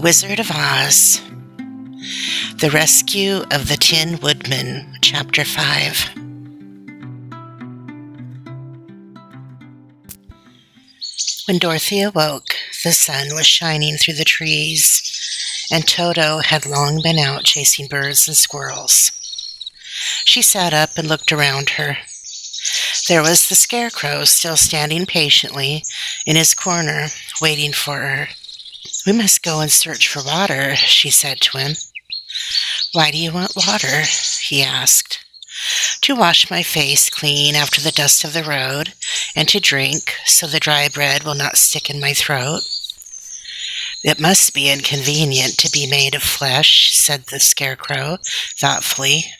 The Wizard of Oz. The Rescue of the Tin Woodman, Chapter 5. When Dorothy awoke, the sun was shining through the trees, and Toto had long been out chasing birds and squirrels. She sat up and looked around her. There was the Scarecrow still standing patiently in his corner, waiting for her. "We must go and search for water," she said to him. "Why do you want water?" he asked. "To wash my face clean after the dust of the road, and to drink, so the dry bread will not stick in my throat." "It must be inconvenient to be made of flesh," said the Scarecrow thoughtfully,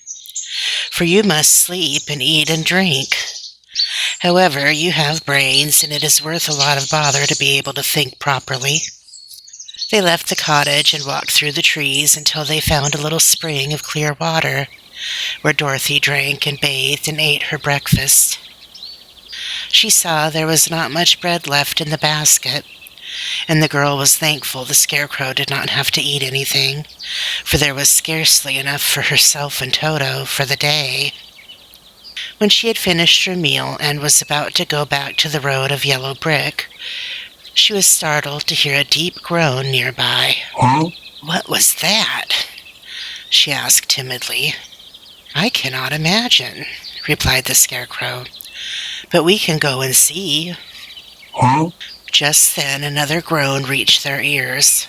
"for you must sleep and eat and drink. However, you have brains, and it is worth a lot of bother to be able to think properly." They left the cottage and walked through the trees until they found a little spring of clear water, where Dorothy drank and bathed and ate her breakfast. She saw there was not much bread left in the basket, and the girl was thankful the Scarecrow did not have to eat anything, for there was scarcely enough for herself and Toto for the day. When she had finished her meal and was about to go back to the road of yellow brick, she was startled to hear a deep groan nearby. Huh? "What was that?" she asked timidly. "I cannot imagine," replied the Scarecrow, "but we can go and see." Huh? Just then another groan reached their ears,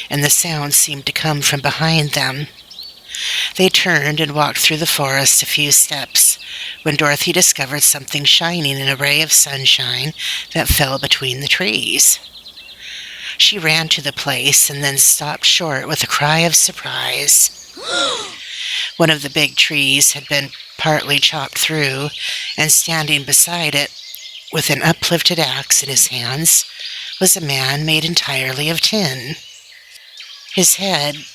and the sound seemed to come from behind them. They turned and walked through the forest a few steps, when Dorothy discovered something shining in a ray of sunshine that fell between the trees. She ran to the place and then stopped short with a cry of surprise. One of the big trees had been partly chopped through, and standing beside it, with an uplifted axe in his hands, was a man made entirely of tin. His head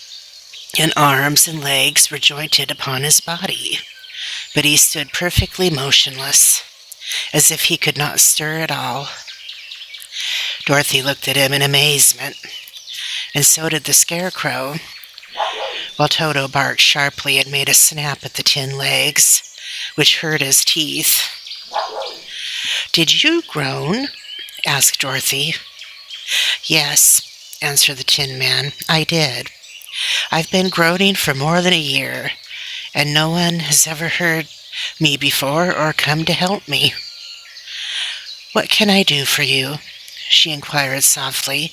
and arms and legs were jointed upon his body, but he stood perfectly motionless, as if he could not stir at all. Dorothy looked at him in amazement, and so did the Scarecrow, while Toto barked sharply and made a snap at the tin legs, which hurt his teeth. "Did you groan?" asked Dorothy. "Yes," answered the Tin Man, "I did. I've been groaning for more than a year, and no one has ever heard me before or come to help me." "What can I do for you?" she inquired softly,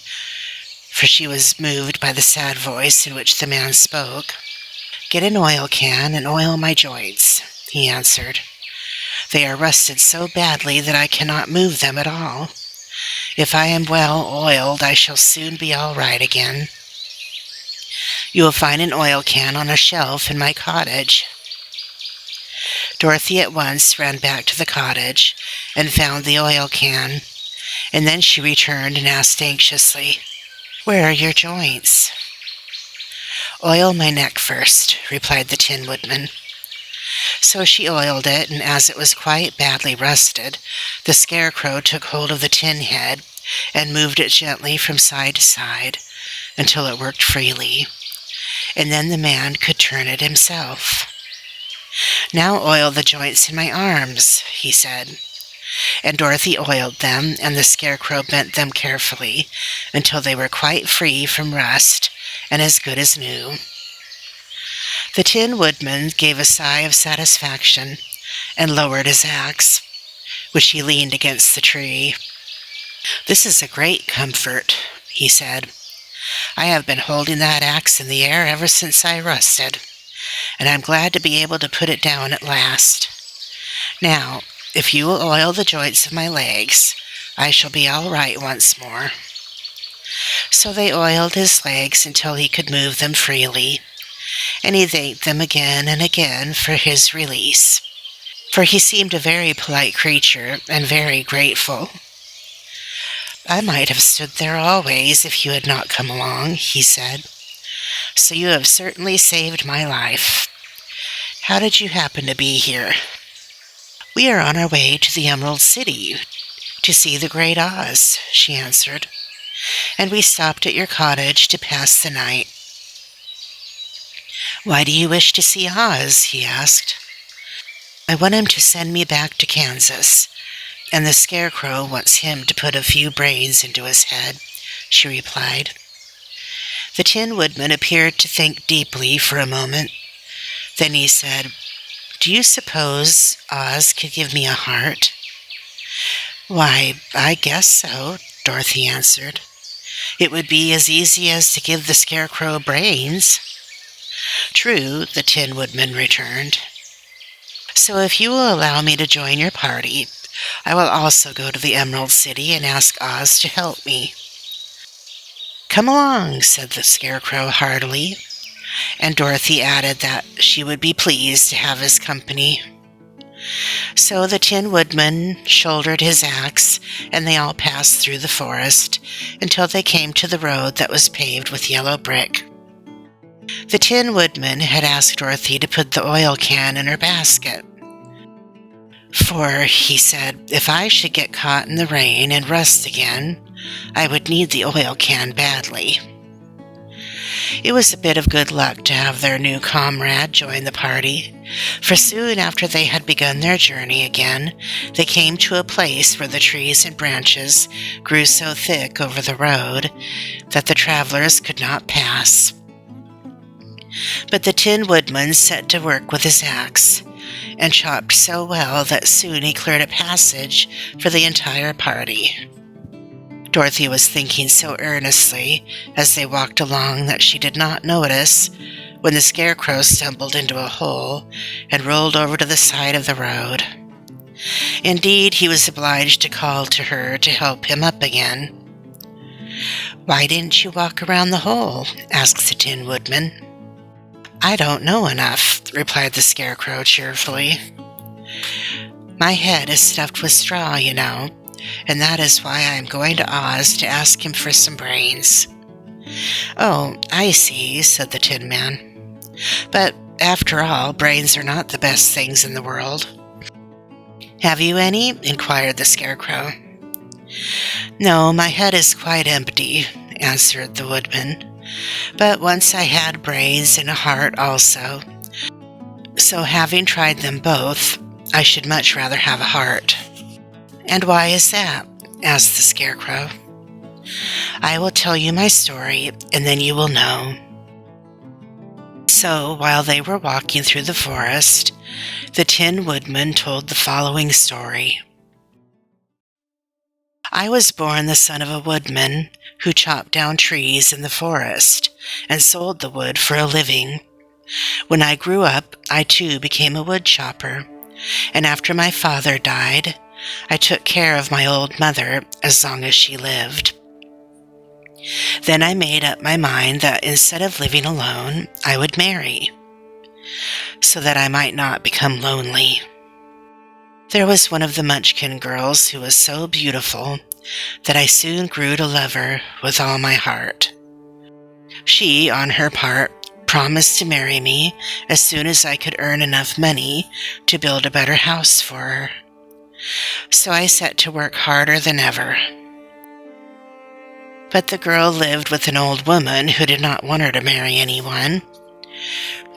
for she was moved by the sad voice in which the man spoke. "Get an oil can and oil my joints," he answered. "They are rusted so badly that I cannot move them at all. If I am well oiled, I shall soon be all right again. You will find an oil can on a shelf in my cottage." Dorothy at once ran back to the cottage and found the oil can, and then she returned and asked anxiously, "Where are your joints?" "Oil my neck first," replied the Tin Woodman. So she oiled it, and as it was quite badly rusted, the Scarecrow took hold of the tin head and moved it gently from side to side until it worked freely, and then the man could turn it himself. "Now oil the joints in my arms," he said. And Dorothy oiled them, and the Scarecrow bent them carefully until they were quite free from rust and as good as new. The Tin Woodman gave a sigh of satisfaction and lowered his axe, which he leaned against the tree. "This is a great comfort," he said. "I have been holding that axe in the air ever since I rusted, and I'm glad to be able to put it down at last. Now, if you will oil the joints of my legs, I shall be all right once more." So they oiled his legs until he could move them freely, and he thanked them again and again for his release, for he seemed a very polite creature and very grateful. "I might have stood there always if you had not come along," he said. "So you have certainly saved my life. How did you happen to be here?" "We are on our way to the Emerald City to see the Great Oz," she answered. and we stopped at your cottage to pass the night." "Why do you wish to see Oz?" he asked. "I want him to send me back to Kansas, and the Scarecrow wants him to put a few brains into his head," she replied. The Tin Woodman appeared to think deeply for a moment. Then he said, "Do you suppose Oz could give me a heart?" "Why, I guess so," Dorothy answered. "It would be as easy as to give the Scarecrow brains." "True," the Tin Woodman returned. "So if you will allow me to join your party, I will also go to the Emerald City and ask Oz to help me." "Come along," said the Scarecrow heartily, and Dorothy added that she would be pleased to have his company. So the Tin Woodman shouldered his axe, and they all passed through the forest until they came to the road that was paved with yellow brick. The Tin Woodman had asked Dorothy to put the oil can in her basket. "For," he said, "if I should get caught in the rain and rust again, I would need the oil can badly." It was a bit of good luck to have their new comrade join the party, for soon after they had begun their journey again, they came to a place where the trees and branches grew so thick over the road that the travelers could not pass. But the Tin Woodman set to work with his axe, and chopped so well that soon he cleared a passage for the entire party. Dorothy was thinking so earnestly as they walked along that she did not notice when the Scarecrow stumbled into a hole and rolled over to the side of the road. Indeed, he was obliged to call to her to help him up again. "Why didn't you walk around the hole?" asked the Tin Woodman. "I don't know enough," replied the Scarecrow cheerfully. "My head is stuffed with straw, you know, and that is why I am going to Oz to ask him for some brains." "Oh, I see," said the Tin Man. "But after all, brains are not the best things in the world." "Have you any?" inquired the Scarecrow. "No, my head is quite empty," answered the Woodman. "But once I had brains and a heart also. So having tried them both, I should much rather have a heart." "And why is that?" asked the Scarecrow. "I will tell you my story, and then you will know." So, while they were walking through the forest, the Tin Woodman told the following story. "I was born the son of a woodman who chopped down trees in the forest and sold the wood for a living. When I grew up, I too became a wood chopper, and after my father died, I took care of my old mother as long as she lived. Then I made up my mind that instead of living alone, I would marry, so that I might not become lonely. There was one of the Munchkin girls who was so beautiful that I soon grew to love her with all my heart. She, on her part, promised to marry me as soon as I could earn enough money to build a better house for her. So I set to work harder than ever. But the girl lived with an old woman who did not want her to marry anyone,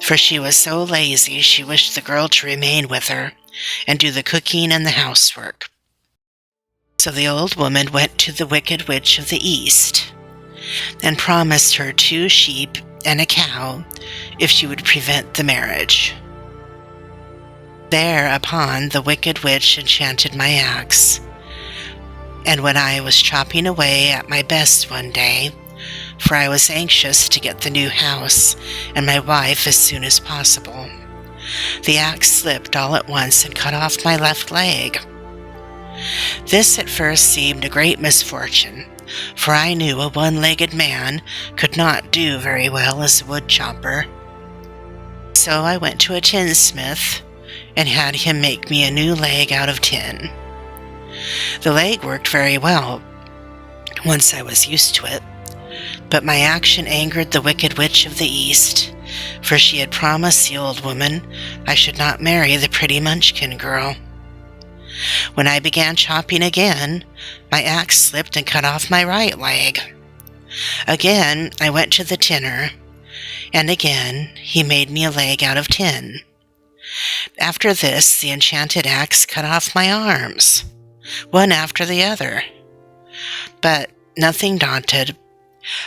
for she was so lazy she wished the girl to remain with her and do the cooking and the housework. So the old woman went to the Wicked Witch of the East and promised her 2 sheep and a cow if she would prevent the marriage. Thereupon the Wicked Witch enchanted my axe, and when I was chopping away at my best one day, for I was anxious to get the new house and my wife as soon as possible, the axe slipped all at once and cut off my left leg. This at first seemed a great misfortune, for I knew a one-legged man could not do very well as a wood chopper. So I went to a tinsmith and had him make me a new leg out of tin. The leg worked very well once I was used to it, but my action angered the Wicked Witch of the East, for she had promised the old woman I should not marry the pretty Munchkin girl. When I began chopping again, my axe slipped and cut off my right leg. Again, I went to the tinner, and again he made me a leg out of tin. After this, the enchanted axe cut off my arms, one after the other. But nothing daunted,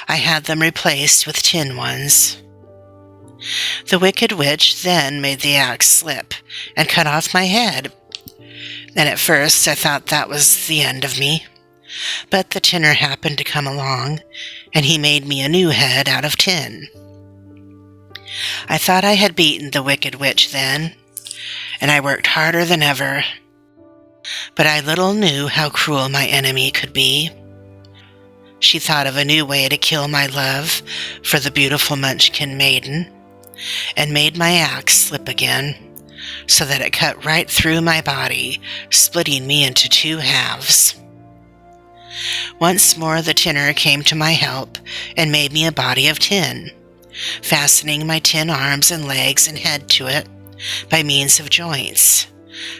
I had them replaced with tin ones. The wicked witch then made the axe slip and cut off my head, and at first I thought that was the end of me. But the tinner happened to come along, and he made me a new head out of tin. I thought I had beaten the wicked witch then, and I worked harder than ever. But I little knew how cruel my enemy could be. She thought of a new way to kill my love for the beautiful Munchkin maiden, and made my axe slip again, so that it cut right through my body, splitting me into two halves. Once more the tinner came to my help and made me a body of tin, fastening my tin arms and legs and head to it by means of joints,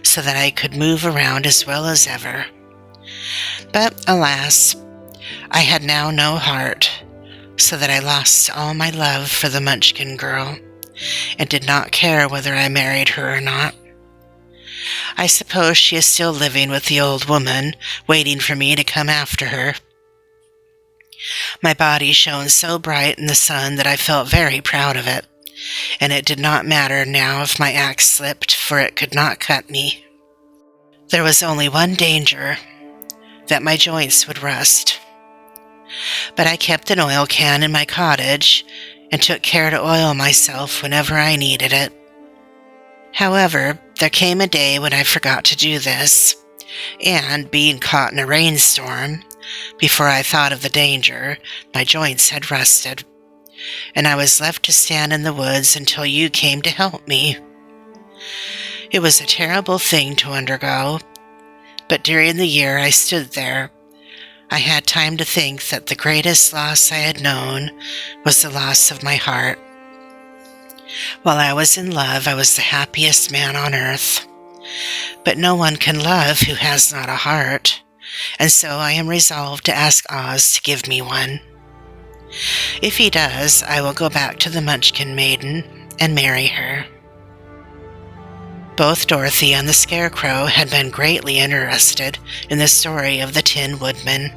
so that I could move around as well as ever. But alas, I had now no heart, so that I lost all my love for the Munchkin girl, and did not care whether I married her or not. I suppose she is still living with the old woman, waiting for me to come after her. My body shone so bright in the sun that I felt very proud of it, and it did not matter now if my axe slipped, for it could not cut me. There was only one danger, that my joints would rust. But I kept an oil can in my cottage, and took care to oil myself whenever I needed it. However, there came a day when I forgot to do this, and, being caught in a rainstorm, before I thought of the danger, my joints had rusted, and I was left to stand in the woods until you came to help me. It was a terrible thing to undergo, but during the year I stood there, I had time to think that the greatest loss I had known was the loss of my heart. While I was in love, I was the happiest man on earth. But no one can love who has not a heart, and so I am resolved to ask Oz to give me one. If he does, I will go back to the Munchkin maiden and marry her. Both Dorothy and the Scarecrow had been greatly interested in the story of the Tin Woodman,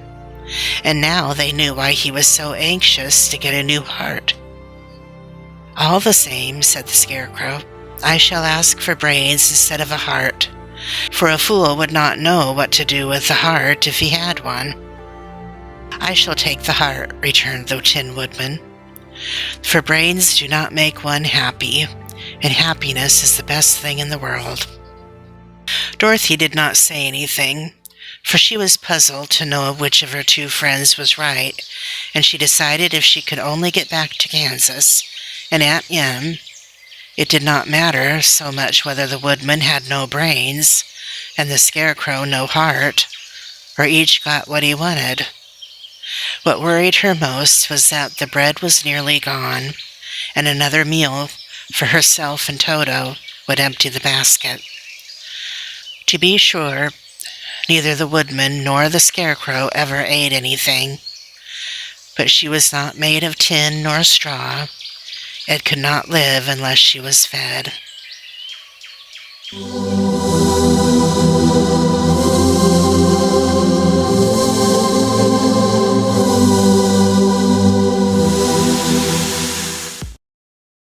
and now they knew why he was so anxious to get a new heart. "All the same," said the Scarecrow, "I shall ask for brains instead of a heart, for a fool would not know what to do with the heart if he had one." "I shall take the heart," returned the Tin Woodman, "for brains do not make one happy, and happiness is the best thing in the world." Dorothy did not say anything, for she was puzzled to know which of her two friends was right, and she decided if she could only get back to Kansas and Aunt Em, it did not matter so much whether the Woodman had no brains and the Scarecrow no heart, or each got what he wanted. What worried her most was that the bread was nearly gone, and another meal for herself and Toto would empty the basket. To be sure, neither the Woodman nor the Scarecrow ever ate anything, but she was not made of tin nor straw, and could not live unless she was fed.